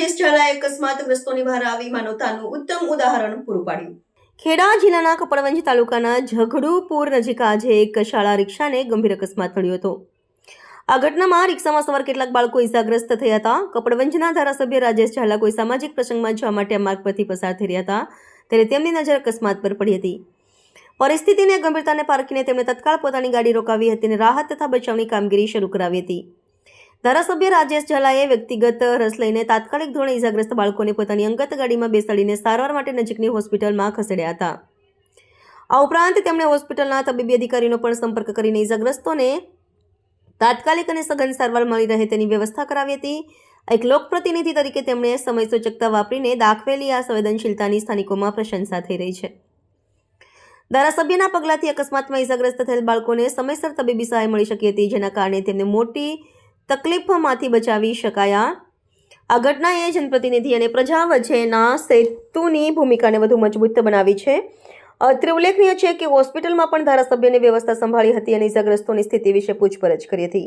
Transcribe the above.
રાજેશ ઝાલાએ અકસ્માતગ્રસ્તોની બહાર આવી માનવતાનું ઉત્તમ ઉદાહરણ પૂરું પાડ્યું। ખેડા જિલ્લાના કપડવંજ તાલુકાના ઝઘડુપુર નજીક આજે એક શાળા રિક્ષાને ગંભીર અકસ્માત થયો હતો। આ ઘટનામાં રિક્ષામાં સવાર કેટલાક બાળકો ઇજાગ્રસ્ત થયા હતા। કપડવંજના ધારાસભ્ય રાજેશ ઝાલા કોઈ સામાજિક પ્રસંગમાં જવા માટે આ માર્ગ પરથી પસાર થઈ રહ્યા હતા ત્યારે તેમની નજર અકસ્માત પર પડી હતી। પરિસ્થિતિને ગંભીરતાને પારખીને તેમણે તત્કાળ પોતાની ગાડી રોકાવી હતી અને રાહત તથા બચાવની કામગીરી શરૂ કરાવી હતી। ધારાસભ્ય રાજેશ ઝાલાએ વ્યક્તિગત રસ લઈને તાત્કાલિક ધોરણે ઇજાગ્રસ્ત બાળકોને પોતાની અંગત ગાડીમાં બેસાડીને સારવાર માટે નજીકની હોસ્પિટલમાં ખસેડ્યા હતા। આ ઉપરાંત તેમણે હોસ્પિટલના તબીબી અધિકારીનો પણ સંપર્ક કરીને ઇજાગ્રસ્તોને તાત્કાલિક અને સઘન સારવાર મળી રહે તેની વ્યવસ્થા કરાવી હતી। એક લોકપ્રતિનિધિ તરીકે તેમણે સમયસૂચકતા વાપરીને દાખવેલી આ સંવેદનશીલતાની સ્થાનિકોમાં પ્રશંસા થઈ રહી છે। ધારાસભ્યના પગલાંથી અકસ્માતમાં ઇજાગ્રસ્ત થયેલ બાળકોને સમયસર તબીબી સહાય મળી શકી હતી જેના કારણે તેમને મોટી તકલીફોમાંથી બચાવી શકાયા। આ ઘટનાએ જનપ્રતિનિધિ અને પ્રજા વચ્ચેના સેતુની ભૂમિકાને વધુ મજબૂત બનાવી છે। અત્રે ઉલ્લેખનીય છે કે હોસ્પિટલમાં પણ ધારાસભ્યને વ્યવસ્થા સંભાળી હતી અને ઇજાગ્રસ્તોની સ્થિતિ વિશે પૂછપરછ કરી હતી।